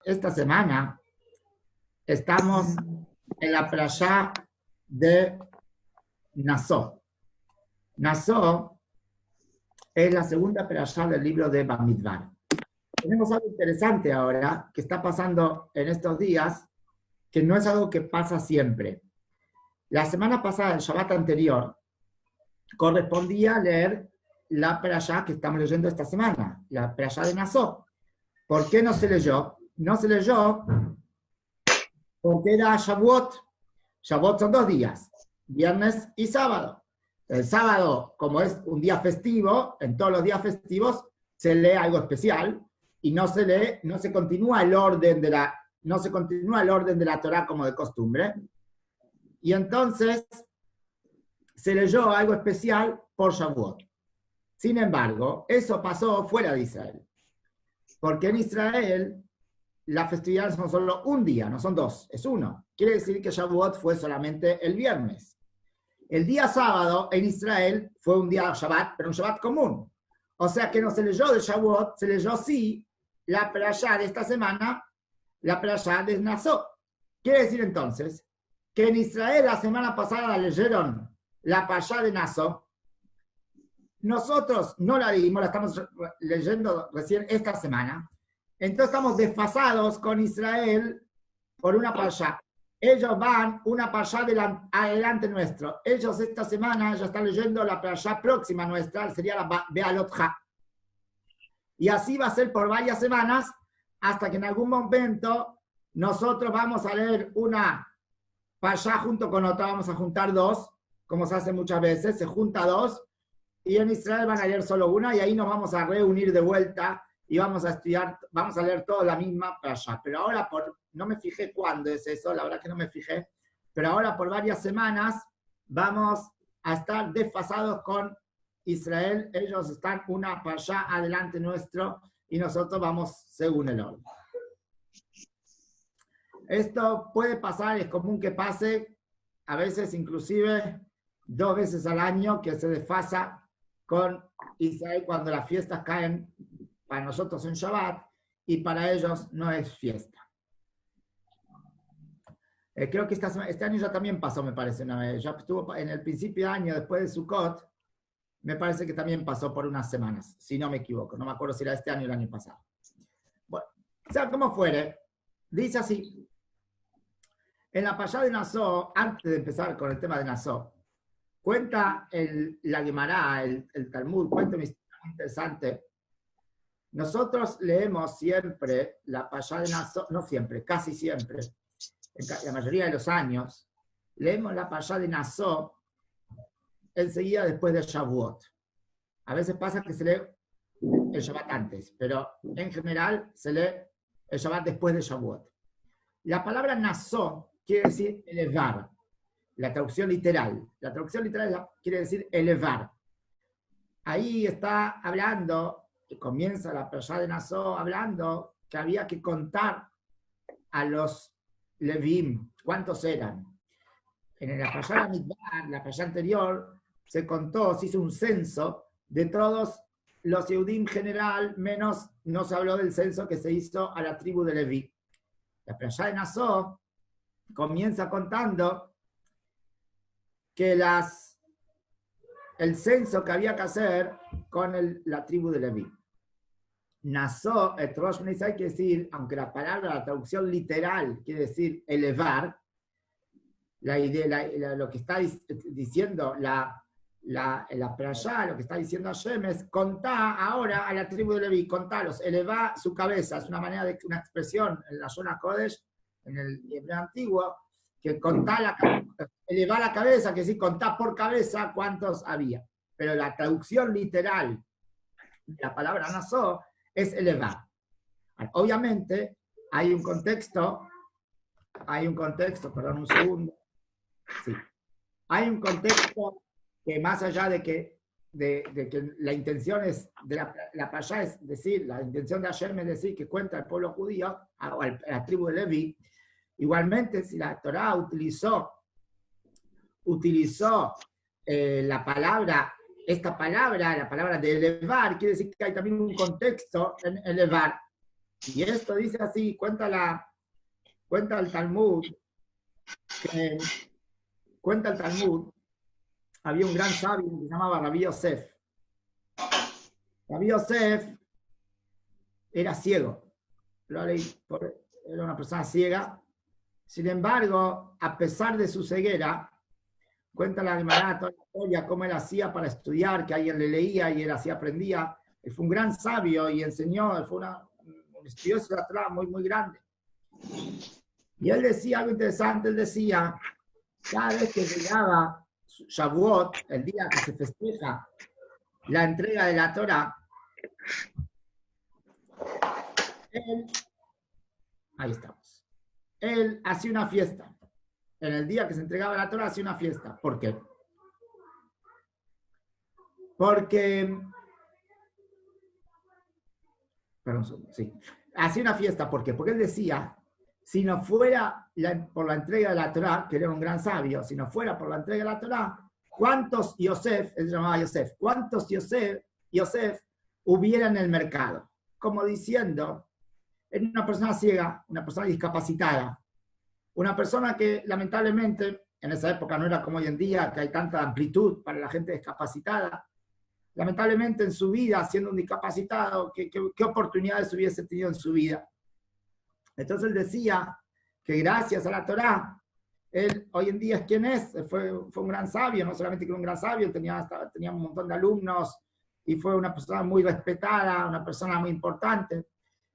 esta semana estamos en la parashá de Naso. Naso es la segunda parashá del libro de Bamidbar. Tenemos algo interesante ahora que está pasando en estos días, que no es algo que pasa siempre. La semana pasada, el Shabbat anterior, correspondía leer la parashá que estamos leyendo esta semana, la parashá de Naso. ¿Por qué no se leyó? No se leyó porque era Shavuot. Shavuot son 2 días, viernes y sábado. El sábado, como es un día festivo, en todos los días festivos se lee algo especial y no se continúa el orden de la Torá como de costumbre. Y entonces se leyó algo especial por Shavuot. Sin embargo, eso pasó fuera de Israel. Porque en Israel las festividades son solo un día, no son 2, es 1. Quiere decir que Shavuot fue solamente el viernes. El día sábado en Israel fue un día Shabbat, pero un Shabbat común. O sea que no se leyó de Shavuot, se leyó sí la parashá de esta semana, la parashá de Naso. Quiere decir entonces que en Israel la semana pasada leyeron la parashá de Naso. Nosotros no la leímos, la estamos leyendo recién esta semana. Entonces estamos desfasados con Israel por una parashá. Ellos van una parashá adelante nuestro. Ellos esta semana ya están leyendo la parashá próxima nuestra, sería la Be'alot Ha. Y así va a ser por varias semanas, hasta que en algún momento nosotros vamos a leer una parashá junto con otra, vamos a juntar 2, como se hace muchas veces, se junta 2, y en Israel van a leer solo una, y ahí nos vamos a reunir de vuelta, y vamos a estudiar, vamos a leer toda la misma parashá. Pero ahora, no me fijé cuándo es eso, la verdad que no me fijé, pero ahora por varias semanas vamos a estar desfasados con Israel. Ellos están una parashá adelante nuestro, y nosotros vamos según el orden. Esto puede pasar, es común que pase, a veces inclusive 2 veces al año, que se desfasa con Israel cuando las fiestas caen para nosotros en Shabbat y para ellos no es fiesta. Creo que este año ya también pasó, me parece, una vez. Ya estuvo en el principio de año, después de Sukkot, me parece que también pasó por unas semanas, si no me equivoco. No me acuerdo si era este año o el año pasado. Bueno, sea como fuere, dice así. En la parashá de Naso, antes de empezar con el tema de Naso, cuenta la Gemara, el Talmud, cuenta una historia muy interesante. Nosotros leemos siempre la parashá de Naso, no siempre, casi siempre, en la mayoría de los años, leemos la parashá de Naso enseguida después de Shavuot. A veces pasa que se lee el Shabbat antes, pero en general se lee el Shabbat después de Shavuot. La palabra Naso quiere decir elevar. La traducción literal. La traducción literal quiere decir elevar. Ahí está hablando, que comienza la parashá de Naso hablando que había que contar a los Levim. ¿Cuántos eran? En la parashá de Bamidbar, la parashá anterior, se hizo un censo de todos los Yehudim general, menos no se habló del censo que se hizo a la tribu de Leví. La parashá de Naso comienza contando que el censo que había que hacer con la tribu de Leví. Naso, et Rosh Bnei Israel quiere decir, aunque la traducción literal quiere decir elevar, la idea, lo que está diciendo la parashá, lo que está diciendo Hashem es contá ahora a la tribu de Leví, contalos, eleva su cabeza, es una manera de una expresión en la zona Kodesh, en el hebreo antiguo, que elevar la cabeza, que sí, contá por cabeza cuántos había. Pero la traducción literal de la palabra Naso es elevar. Obviamente hay un contexto, perdón un segundo, sí, hay un contexto que más allá de que la intención es de la parashá es decir, la intención de Hashem es decir que cuenta al pueblo judío, a la tribu de Leví. Igualmente, si la Torá utilizó la palabra de elevar, quiere decir que hay también un contexto en elevar. Y esto dice así, cuenta el Talmud, que cuenta el Talmud, había un gran sabio que se llamaba Rabbi Yosef. Rabbi Yosef era ciego, era una persona ciega. Sin embargo, a pesar de su ceguera, cuenta la Gemara, toda la historia, cómo él hacía para estudiar, que alguien le leía y él así aprendía. Él fue un gran sabio y enseñó, él fue un estudioso de la Torá muy, muy grande. Y él decía algo interesante, él decía, cada vez que llegaba Shavuot, el día que se festeja la entrega de la Torá, ahí estamos, él hacía una fiesta. En el día que se entregaba la Torá hacía una fiesta. ¿Por qué? Porque, perdón, sí, hacía una fiesta. ¿Por qué? Porque él decía, si no fuera por la entrega de la Torá, que era un gran sabio, si no fuera por la entrega de la Torá, ¿cuántos Yosef, él se llamaba Yosef, cuántos Yosef hubiera en el mercado? Como diciendo, era una persona ciega, una persona discapacitada, una persona que lamentablemente en esa época no era como hoy en día, que hay tanta amplitud para la gente discapacitada. Lamentablemente en su vida, siendo un discapacitado, ¿qué oportunidades hubiese tenido en su vida? Entonces él decía que gracias a la Torá, él hoy en día es quien es, fue un gran sabio, no solamente que era un gran sabio, tenía un montón de alumnos y fue una persona muy respetada, una persona muy importante.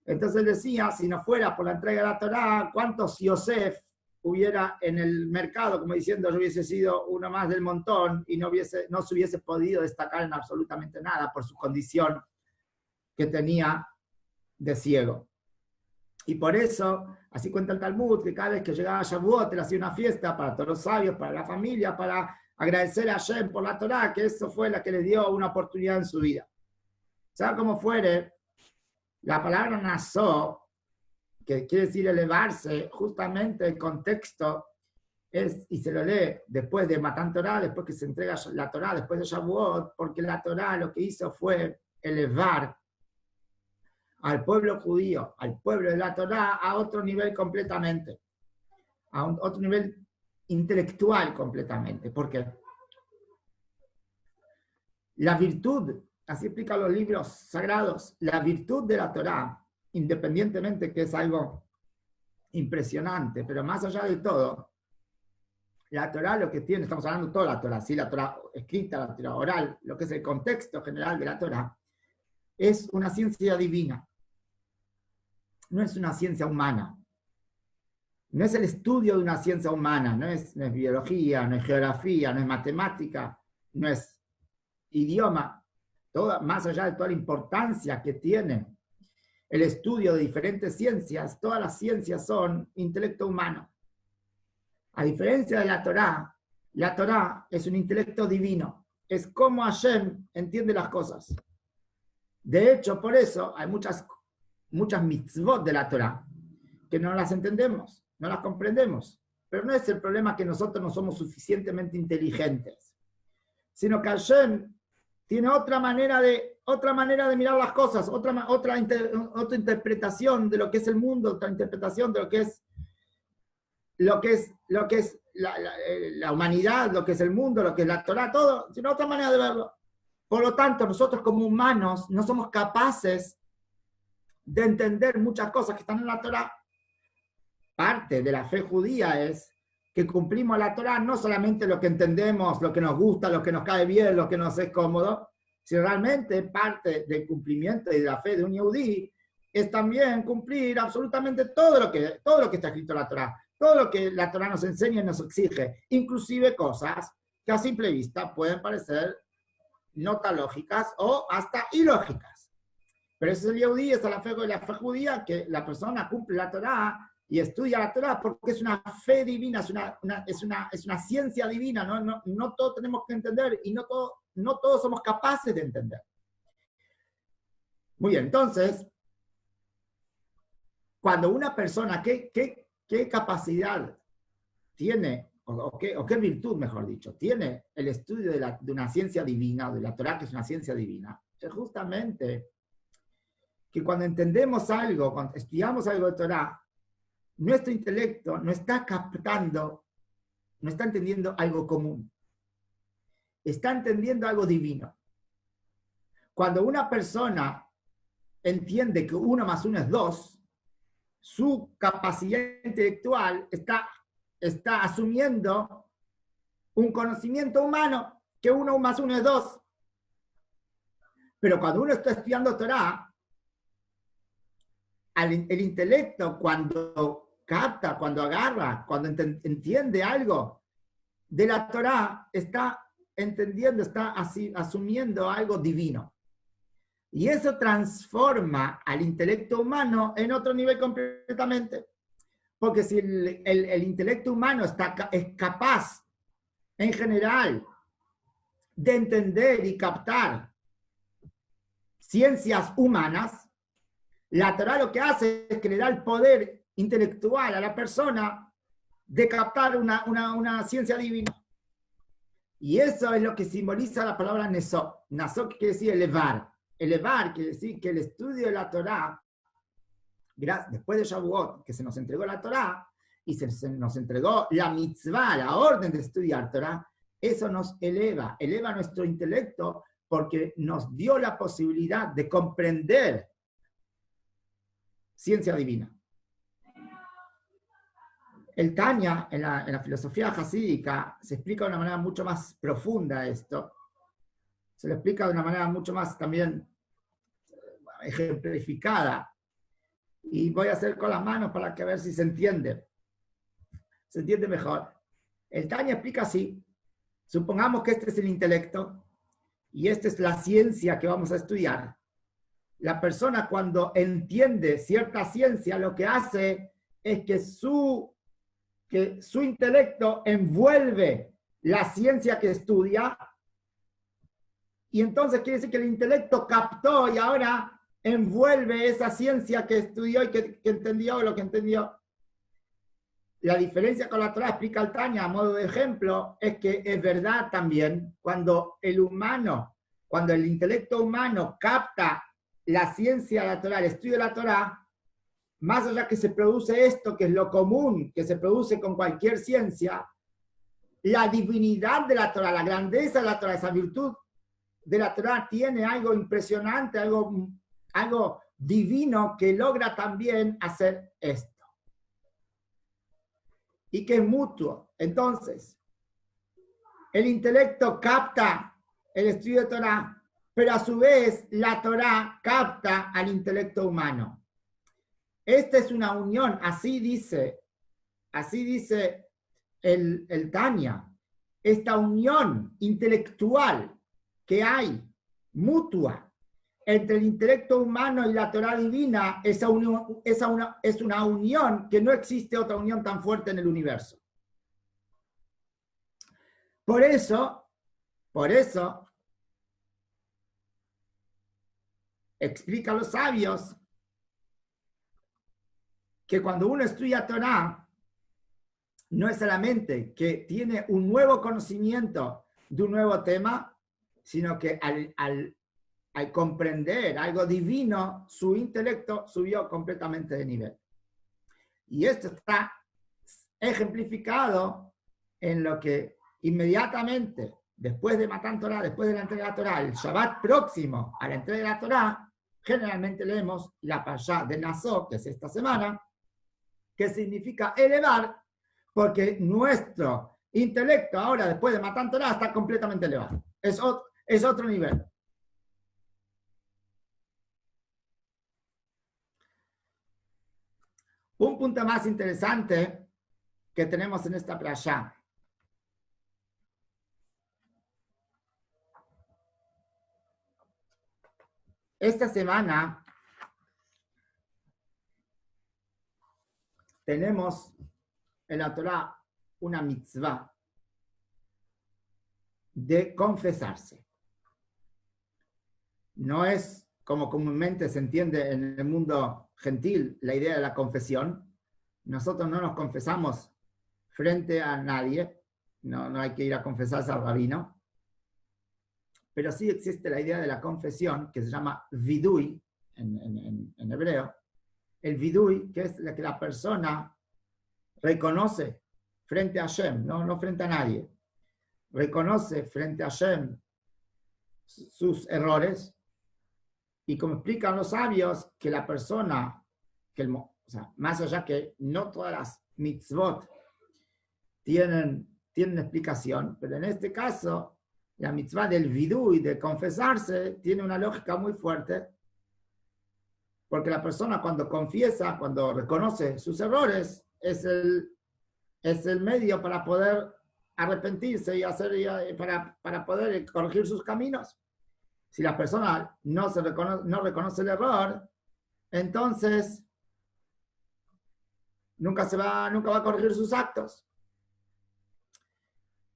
Entonces él decía, si no fuera por la entrega de la Torá, ¿cuántos Yosef hubiera en el mercado? Como diciendo, yo hubiese sido uno más del montón y no se hubiese podido destacar en absolutamente nada por su condición que tenía de ciego. Y por eso, así cuenta el Talmud, que cada vez que llegaba Shavuot, él hacía una fiesta para todos los sabios, para la familia, para agradecer a Hashem por la Torá, que eso fue la que le dio una oportunidad en su vida. Sea como fuere, la palabra nazó, que quiere decir elevarse, justamente el contexto es, y se lo lee después de Matan Torah, después que se entrega la Torá, después de Shavuot, porque la Torá lo que hizo fue elevar al pueblo judío, al pueblo de la Torá, a otro nivel completamente, a otro nivel intelectual completamente. ¿Por qué? La virtud, así explican los libros sagrados, la virtud de la Torá, independientemente que es algo impresionante, pero más allá de todo, la Torá lo que tiene, estamos hablando de toda la Torá, ¿sí? La Torá escrita, la Torá oral, lo que es el contexto general de la Torá, es una ciencia divina. No es una ciencia humana. No es el estudio de una ciencia humana, no es biología, no es geografía, no es matemática, no es idioma. Más allá de toda la importancia que tiene el estudio de diferentes ciencias, todas las ciencias son intelecto humano. A diferencia de la Torá es un intelecto divino. Es como Hashem entiende las cosas. De hecho, por eso hay muchas mitzvot de la Torá que no las entendemos, no las comprendemos. Pero no es el problema que nosotros no somos suficientemente inteligentes, sino que Hashem tiene otra manera de mirar las cosas, otra interpretación de lo que es el mundo, otra interpretación de lo que es la humanidad, lo que es el mundo, lo que es la Torá, todo, sino otra manera de verlo. Por lo tanto, nosotros como humanos no somos capaces de entender muchas cosas que están en la Torá. Parte de la fe judía es que cumplimos la Torá no solamente lo que entendemos, lo que nos gusta, lo que nos cae bien, lo que nos es cómodo, sino realmente parte del cumplimiento y de la fe de un yehudí es también cumplir absolutamente todo lo que está escrito en la Torá, todo lo que la Torá nos enseña y nos exige, inclusive cosas que a simple vista pueden parecer no tan lógicas o hasta ilógicas. Pero ese es el yehudí, esa es la fe judía, que la persona cumple la Torá y estudia la Torá porque es una fe divina, es una ciencia divina, no todo tenemos que entender y no todos somos capaces de entender. Muy bien, entonces, cuando una persona, ¿qué capacidad tiene, o qué virtud, mejor dicho, tiene el estudio de una ciencia divina, de la Torá, que es una ciencia divina? Es justamente que cuando entendemos algo, cuando estudiamos algo de Torah, nuestro intelecto no está captando, no está entendiendo algo común, está entendiendo algo divino. Cuando una persona entiende que 1 más 1 es 2, su capacidad intelectual está asumiendo un conocimiento humano, que 1 más 1 es 2. Pero cuando uno está estudiando Torah, el intelecto cuando capta, cuando agarra, cuando entiende algo de la Torah, está entendiendo, está asumiendo algo divino. Y eso transforma al intelecto humano en otro nivel completamente. Porque si el intelecto humano es capaz, en general, de entender y captar ciencias humanas, la Torah lo que hace es que le da el poder intelectual a la persona de captar una ciencia divina. Y eso es lo que simboliza la palabra Nesó. Nesó quiere decir elevar. Elevar quiere decir que el estudio de la Torah, después de Shavuot, que se nos entregó la Torah, y se nos entregó la mitzvah, la orden de estudiar Torah, eso nos eleva nuestro intelecto porque nos dio la posibilidad de comprender ciencia divina. El Tanya, en la filosofía hasídica, se explica de una manera mucho más profunda esto. Se lo explica de una manera mucho más también ejemplificada. Y voy a hacer con las manos para que a ver si se entiende. Se entiende mejor. El Tanya explica así. Supongamos que este es el intelecto y esta es la ciencia que vamos a estudiar. La persona cuando entiende cierta ciencia lo que hace es que su intelecto envuelve la ciencia que estudia y entonces quiere decir que el intelecto captó y ahora envuelve esa ciencia que estudió y que entendió lo que entendió. La diferencia con la Torah, explica el Tanya a modo de ejemplo, es que es verdad también cuando el intelecto humano capta la ciencia de la Torah, el estudio de la Torah, más allá que se produce esto, que es lo común, que se produce con cualquier ciencia, la divinidad de la Torah, la grandeza de la Torah, esa virtud de la Torah tiene algo impresionante, algo divino que logra también hacer esto. Y que es mutuo. Entonces, el intelecto capta el estudio de Torah, pero a su vez la Torah capta al intelecto humano. Esta es una unión, así dice el Tanya, esta unión intelectual que hay, mutua, entre el intelecto humano y la Torah divina, es una unión que no existe otra unión tan fuerte en el universo. Por eso, explican los sabios que cuando uno estudia Torah, no es solamente que tiene un nuevo conocimiento de un nuevo tema, sino que al comprender algo divino, su intelecto subió completamente de nivel. Y esto está ejemplificado en lo que inmediatamente, después de Matan Torah, después de la entrega de la Torah, el Shabbat próximo a la entrega de la Torah, generalmente leemos la Parashá de Naso, que es esta semana, que significa elevar, porque nuestro intelecto ahora, después de Matan Torah, está completamente elevado. Es otro nivel. Un punto más interesante que tenemos en esta parashá. Esta semana tenemos en la Torah una mitzvah de confesarse. No es como comúnmente se entiende en el mundo gentil la idea de la confesión. Nosotros no nos confesamos frente a nadie, no hay que ir a confesarse al rabino, pero sí existe la idea de la confesión que se llama vidui, en hebreo, el vidui, que es la que la persona reconoce frente a Hashem, no frente a nadie, reconoce frente a Hashem sus errores, y como explican los sabios, que la persona, o sea, más allá que no todas las mitzvot tienen explicación, pero en este caso, la mitzvah del vidui, de confesarse, tiene una lógica muy fuerte, porque la persona cuando confiesa, cuando reconoce sus errores, es el medio para poder arrepentirse y para poder corregir sus caminos. Si la persona no reconoce el error, entonces nunca va a corregir sus actos.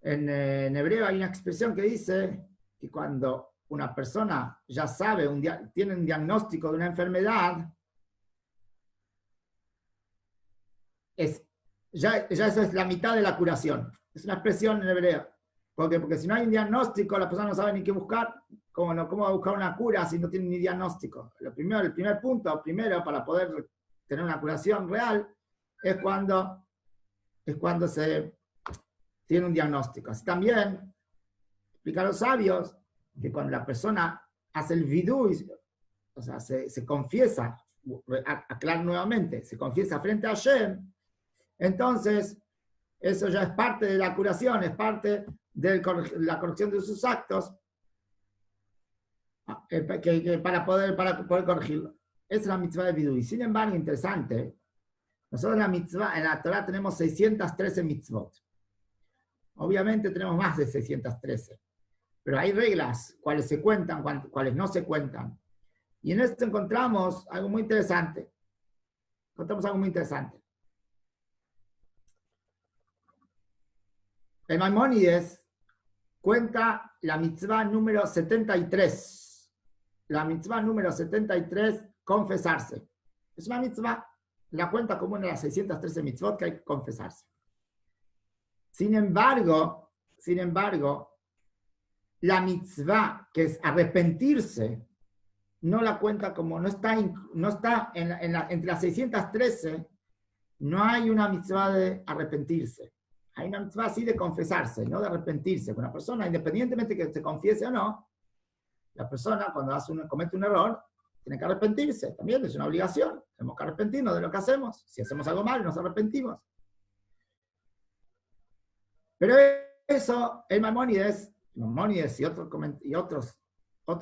En hebreo hay una expresión que dice que cuando una persona ya sabe, tiene un diagnóstico de una enfermedad, ya eso es la mitad de la curación. Es una expresión en hebreo. Porque si no hay un diagnóstico, la persona no sabe ni qué buscar. ¿Cómo va a buscar una cura si no tiene ni diagnóstico? El primer punto para poder tener una curación real es cuando se tiene un diagnóstico. Así también explican los sabios que cuando la persona hace el vidú, o sea, se confiesa, aclaro nuevamente, se confiesa frente a Hashem, entonces eso ya es parte de la curación, es parte de la corrección de sus actos para poder corregirlo. Esa es la mitzvah de vidú. Y sin embargo, interesante, nosotros en la Torah tenemos 613 mitzvot. Obviamente tenemos más de 613, pero hay reglas, cuáles se cuentan, cuáles no se cuentan. Y en esto encontramos algo muy interesante. El Maimónides cuenta la mitzvah número 73. La mitzvah número 73, confesarse. Es una mitzvah, la cuenta como una de las 613 mitzvot que hay que confesarse. Sin embargo, la mitzvah, que es arrepentirse, no la cuenta como, no está entre las 613, no hay una mitzvah de arrepentirse. Hay una mitzvah así de confesarse, no de arrepentirse. Una persona, independientemente que se confiese o no, la persona cuando comete un error, tiene que arrepentirse. También es una obligación. Tenemos que arrepentirnos de lo que hacemos. Si hacemos algo mal, nos arrepentimos. Pero eso, el Maimónides y otros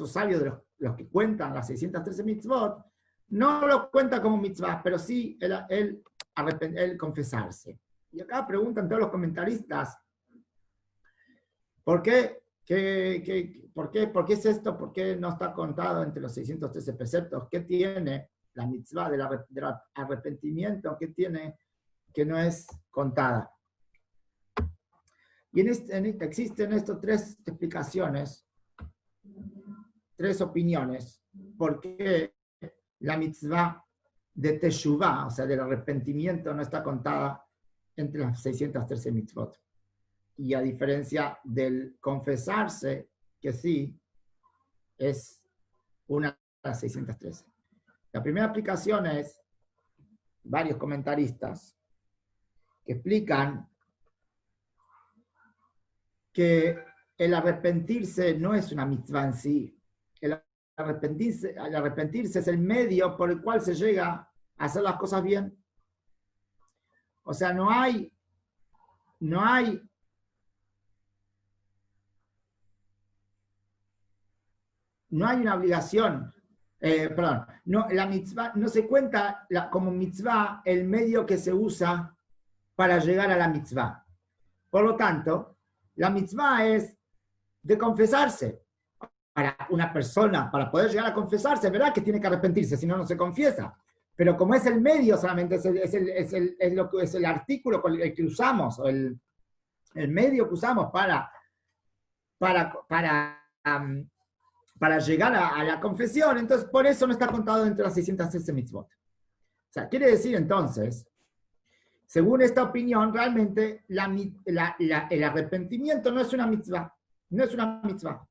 sabios de los que cuentan las 613 mitzvot, no lo cuenta como mitzvah, pero sí el confesarse. Y acá preguntan todos los comentaristas, ¿por qué es esto? ¿Por qué no está contado entre los 613 preceptos? ¿Qué tiene la mitzvah del arrepentimiento? ¿Qué tiene que no es contada? Y existen estas tres explicaciones, tres opiniones, por qué la mitzvah de Teshuvah, o sea, del arrepentimiento, no está contada entre las 613 mitzvot. Y a diferencia del confesarse, que sí, es una de las 613. La primera explicación es varios comentaristas que explican que el arrepentirse no es una mitzvah en sí. El arrepentirse es el medio por el cual se llega a hacer las cosas bien. O sea, no hay una obligación. La mitzvah no se cuenta como mitzvah el medio que se usa para llegar a la mitzvah. Por lo tanto, la mitzvah es de confesarse. Para una persona, para poder llegar a confesarse, es verdad que tiene que arrepentirse, si no, no se confiesa. Pero como es el medio solamente, es el artículo con el que usamos, o el medio que usamos para llegar a la confesión, entonces por eso no está contado entre las 613 mitzvot. O sea, quiere decir entonces, según esta opinión, realmente el arrepentimiento no es una mitzvah. No es una mitzvah.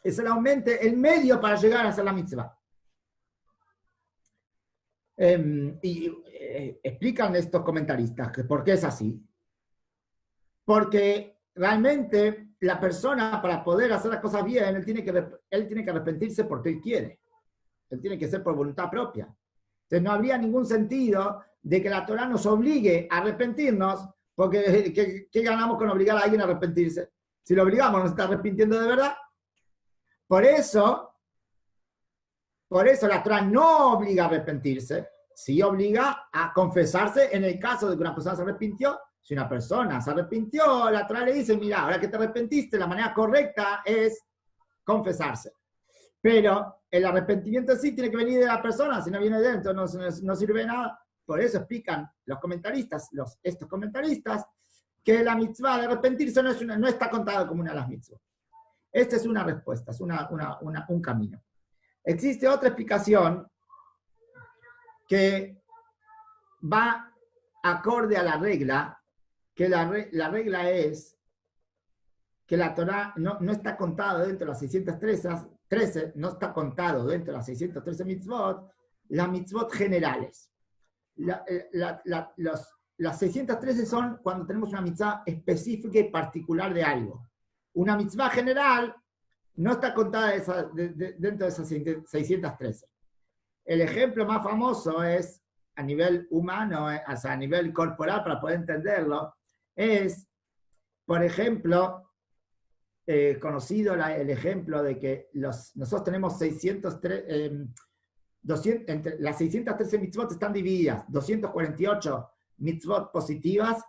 Es solamente el medio para llegar a hacer la mitzvah. Explican estos comentaristas que por qué es así. Porque realmente la persona, para poder hacer las cosas bien, él tiene que arrepentirse porque él quiere. Él tiene que ser por voluntad propia. Entonces no habría ningún sentido de que la Torah nos obligue a arrepentirnos, porque ¿qué ganamos con obligar a alguien a arrepentirse? Si lo obligamos, nos está arrepintiendo de verdad. Por eso la Torah no obliga a arrepentirse, sí obliga a confesarse en el caso de que una persona se arrepintió. Si una persona se arrepintió, la Torah le dice, mira, ahora que te arrepentiste, la manera correcta es confesarse. Pero el arrepentimiento sí tiene que venir de la persona, si no viene de dentro no sirve de nada. Por eso explican los comentaristas, estos comentaristas, que la mitzvah de arrepentirse no está contada como una de las mitzvot. Esta es una respuesta, es un camino. Existe otra explicación que va acorde a la regla, que la regla es que la Torah no está contada dentro de las 613, no está contado dentro de las 613 mitzvot, las mitzvot generales. Las 613 son cuando tenemos una mitzvah específica y particular de algo. Una mitzvah general no está contada dentro de esas 613. El ejemplo más famoso es, a nivel humano, o sea, a nivel corporal, para poder entenderlo, es, por ejemplo, conocido el ejemplo de que nosotros tenemos 200, entre las 613 mitzvot están divididas, 248 mitzvot positivas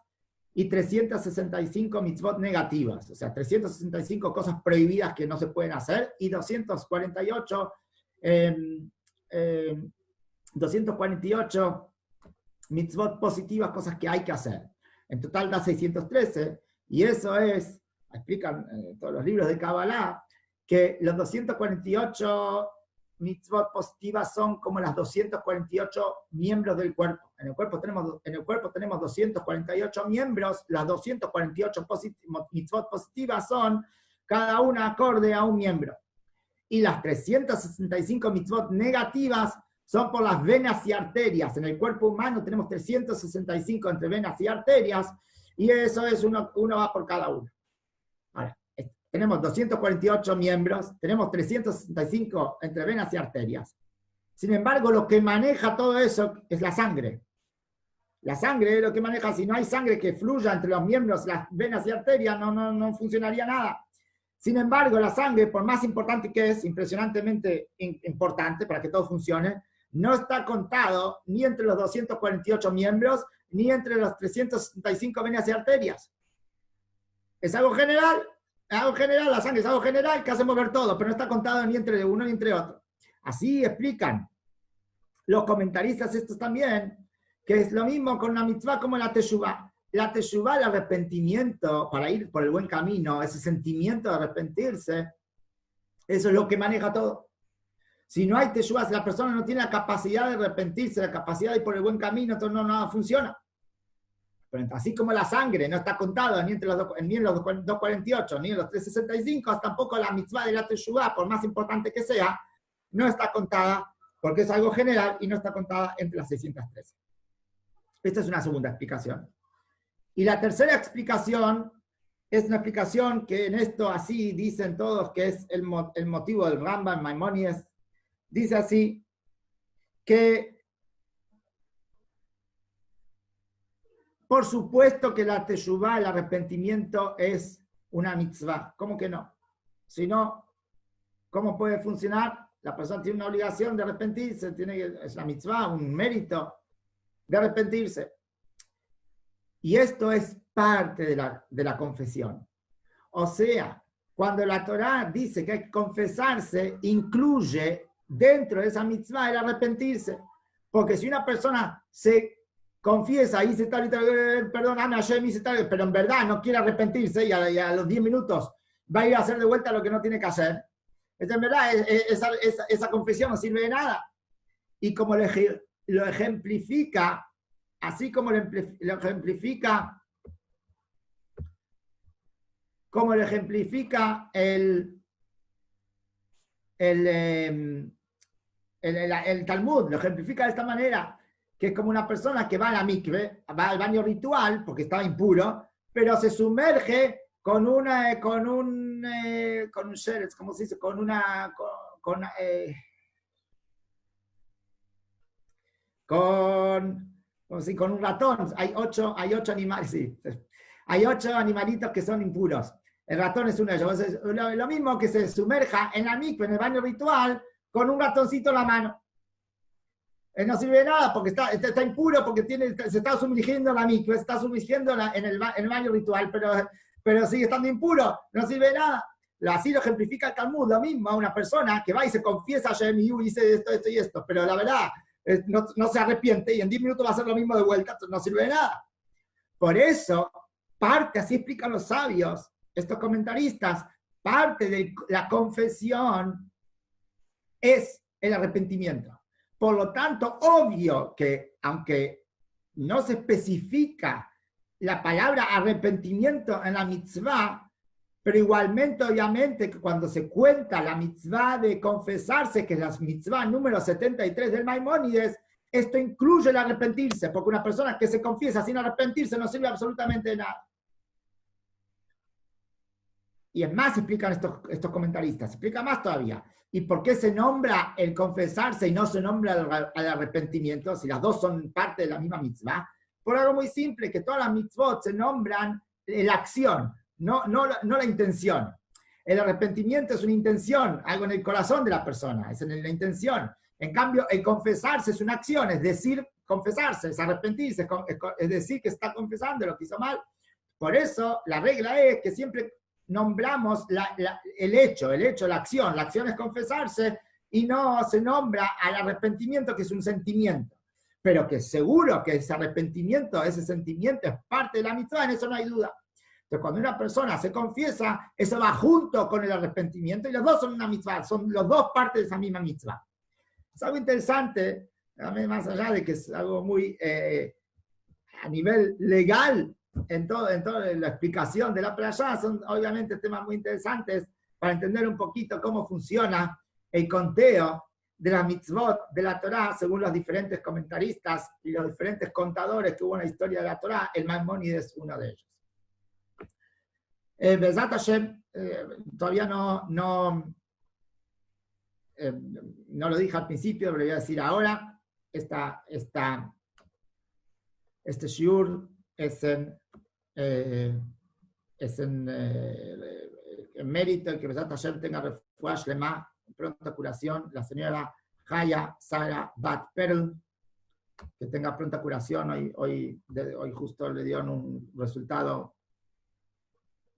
y 365 mitzvot negativas, o sea, 365 cosas prohibidas que no se pueden hacer y 248 mitzvot positivas, cosas que hay que hacer. En total da 613, y eso es, explican todos los libros de Kabbalah, que los 248 mitzvot positivas son como las 248 miembros del cuerpo. En el cuerpo tenemos 248 miembros, las 248 mitzvot positivas son cada una acorde a un miembro. Y las 365 mitzvot negativas son por las venas y arterias. En el cuerpo humano tenemos 365 entre venas y arterias, y eso es uno va por cada uno. Ahora, tenemos 248 miembros, tenemos 365 entre venas y arterias. Sin embargo, lo que maneja todo eso es la sangre. La sangre es lo que maneja. Si no hay sangre que fluya entre los miembros, las venas y arterias, no funcionaría nada. Sin embargo, la sangre, por más importante que es, impresionantemente importante para que todo funcione, no está contado ni entre los 248 miembros, ni entre los 365 venas y arterias. Es algo general, la sangre es algo general que hace mover todo, pero no está contado ni entre uno ni entre otro. Así explican los comentaristas estos también, que es lo mismo con una mitzvah como la teshuvah. La teshuvah, el arrepentimiento para ir por el buen camino, ese sentimiento de arrepentirse, eso es lo que maneja todo. Si no hay teshuvah, si la persona no tiene la capacidad de arrepentirse, la capacidad de ir por el buen camino, entonces nada funciona. Pero así como la sangre no está contada ni en los 248 ni en los 365, tampoco la mitzvah de la teshuvah, por más importante que sea, no está contada porque es algo general y no está contada entre las 613. Esta es una segunda explicación. Y la tercera explicación es una explicación que en esto así dicen todos que es el motivo del Rambam Maimónides. Dice así que por supuesto que la teshuvah, el arrepentimiento, es una mitzvah. ¿Cómo que no? Si no, ¿cómo puede funcionar? La persona tiene una obligación de arrepentirse, es una mitzvah, un mérito de arrepentirse. Y esto es parte de la confesión. O sea, cuando la Torá dice que hay que confesarse, incluye dentro de esa mitzvah el arrepentirse. Porque si una persona se confiesa, dice tal y tal, perdóname, Hashem, hice tal, pero en verdad no quiere arrepentirse y a los 10 minutos va a ir a hacer de vuelta lo que no tiene que hacer, entonces en verdad esa confesión no sirve de nada. Y como lo ejemplifica, así como lo ejemplifica el Talmud, lo ejemplifica de esta manera. que es como una persona que va a la mikve, va al baño ritual, porque estaba impuro, pero se sumerge con un sheretz, ¿cómo se dice? Con un ratón. Hay ocho animales, sí. Hay 8 animalitos que son impuros. El ratón es uno de ellos. Entonces, lo mismo que se sumerja en la mikve, en el baño ritual, con un ratoncito en la mano. No sirve de nada porque está impuro, porque se está sumergiendo en la mikve, se está sumergiendo en el baño ritual, pero sigue estando impuro, no sirve de nada. Así lo ejemplifica el Talmud, lo mismo a una persona que va y se confiesa a Shem y dice esto y esto, pero la verdad no se arrepiente y en 10 minutos va a hacer lo mismo de vuelta, no sirve de nada. Por eso, así explican los sabios, estos comentaristas, parte de la confesión es el arrepentimiento. Por lo tanto, obvio que aunque no se especifica la palabra arrepentimiento en la mitzvah, pero igualmente, obviamente, que cuando se cuenta la mitzvah de confesarse, que es la mitzvah número 73 del Maimónides, esto incluye el arrepentirse, porque una persona que se confiesa sin arrepentirse no sirve absolutamente de nada. Y es más, explican estos comentaristas, explica más todavía. ¿Y por qué se nombra el confesarse y no se nombra el arrepentimiento, si las dos son parte de la misma mitzvah? Por algo muy simple, que todas las mitzvot se nombran la acción, no la intención. El arrepentimiento es una intención, algo en el corazón de la persona, es en la intención. En cambio, el confesarse es una acción, es decir, confesarse, es arrepentirse, es decir que está confesando lo que hizo mal. Por eso, la regla es que siempre nombramos el hecho, la acción. La acción es confesarse y no se nombra al arrepentimiento, que es un sentimiento. Pero que seguro que ese arrepentimiento, ese sentimiento es parte de la mitzvah, en eso no hay duda. Entonces, cuando una persona se confiesa, eso va junto con el arrepentimiento y los dos son una mitzvah, son los dos partes de esa misma mitzvah. Es algo interesante, más allá de que es algo muy a nivel legal, en toda la explicación de la playa, son obviamente temas muy interesantes para entender un poquito cómo funciona el conteo de las mitzvot de la Torá según los diferentes comentaristas y los diferentes contadores que hubo en la historia de la Torá. El Maimónides es uno de ellos. Bezat Hashem, todavía no lo dije al principio, pero lo voy a decir ahora. Este shiur es en mérito que Bezat Hashem tenga refuah shlema, pronta curación, la señora Haya Sara Bat Perl, que tenga pronta curación. Hoy justo le dieron un resultado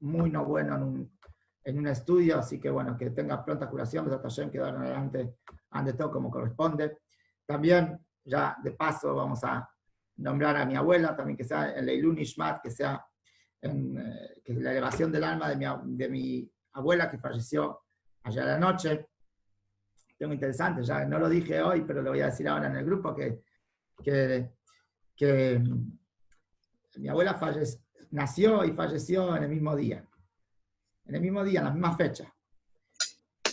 muy no bueno en un estudio, así que bueno, que tenga pronta curación, Bezat Hashem, que dar adelante ante todo como corresponde. También, ya de paso, vamos a nombrar a mi abuela, también que sea en Leilun Nishmat, que sea que la elevación del alma de mi abuela que falleció ayer a la noche. Tengo interesante, ya no lo dije hoy, pero lo voy a decir ahora en el grupo, que mi abuela nació y falleció en el mismo día. En el mismo día, en la misma fecha.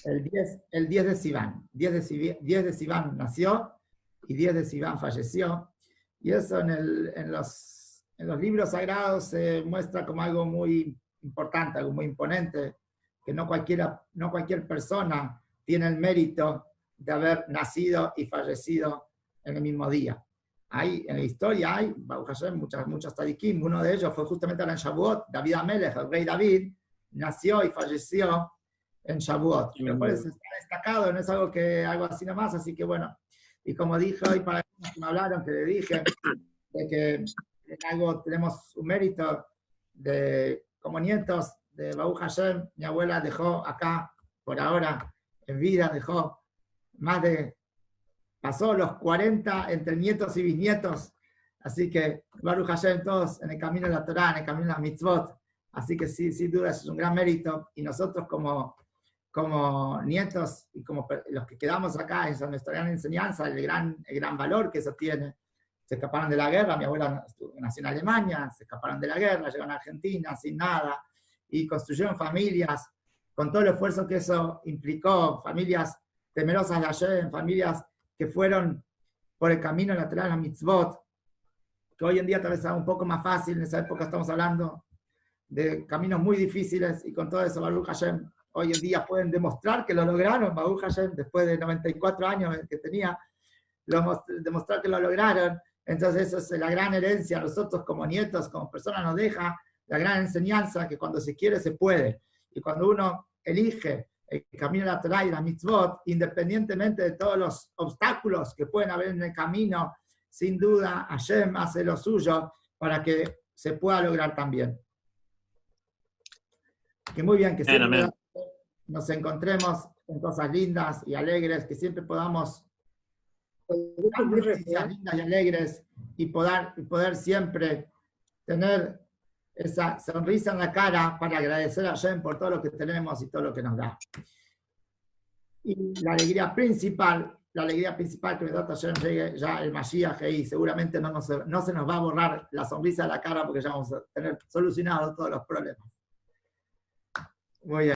El 10 de Sivan. 10 de Sivan nació y 10 de Sivan falleció. Y eso en los libros sagrados se muestra como algo muy importante, algo muy imponente, que no cualquier persona tiene el mérito de haber nacido y fallecido en el mismo día. En la historia hay, Baruch Hashem, muchos tzadikim. Uno de ellos fue justamente en Shavuot, David Amelech, el rey David, nació y falleció en Shavuot. Lo cual está destacado, no es algo así nomás, así que bueno. Y como dije hoy para los que me hablaron, que le dije, de que en algo tenemos un mérito como nietos de Baruch Hashem. Mi abuela dejó acá, por ahora, en vida, pasó los 40 entre nietos y bisnietos, así que Baruch Hashem, todos en el camino de la Torá, en el camino de las mitzvot, así que sí, sin duda es un gran mérito, y nosotros como nietos y como los que quedamos acá, esa es nuestra gran enseñanza, el gran valor que eso tiene. Se escaparon de la guerra, mi abuela nació en Alemania, se escaparon de la guerra, llegaron a Argentina sin nada, y construyeron familias, con todo el esfuerzo que eso implicó, familias temerosas de Hashem, familias que fueron por el camino lateral a mitzvot, que hoy en día tal vez sea un poco más fácil, en esa época estamos hablando de caminos muy difíciles, y con todo eso, Baruch Hashem, hoy en día pueden demostrar que lo lograron, Baruch Hashem, después de 94 años que tenía, demostrar que lo lograron. Entonces eso es la gran herencia, nosotros como nietos, como personas nos deja la gran enseñanza que cuando se quiere se puede, y cuando uno elige el camino lateral y la mitzvot, independientemente de todos los obstáculos que pueden haber en el camino, sin duda Hashem hace lo suyo para que se pueda lograr también. Que muy bien, que siempre nos encontremos en cosas lindas y alegres, que siempre podamos noticias lindas y alegres, y poder siempre tener esa sonrisa en la cara para agradecer a Hashem por todo lo que tenemos y todo lo que nos da. Y la alegría principal que me da Hashem llegue ya el Mashiach, y seguramente no se nos va a borrar la sonrisa de la cara, porque ya vamos a tener solucionados todos los problemas. Muy bien.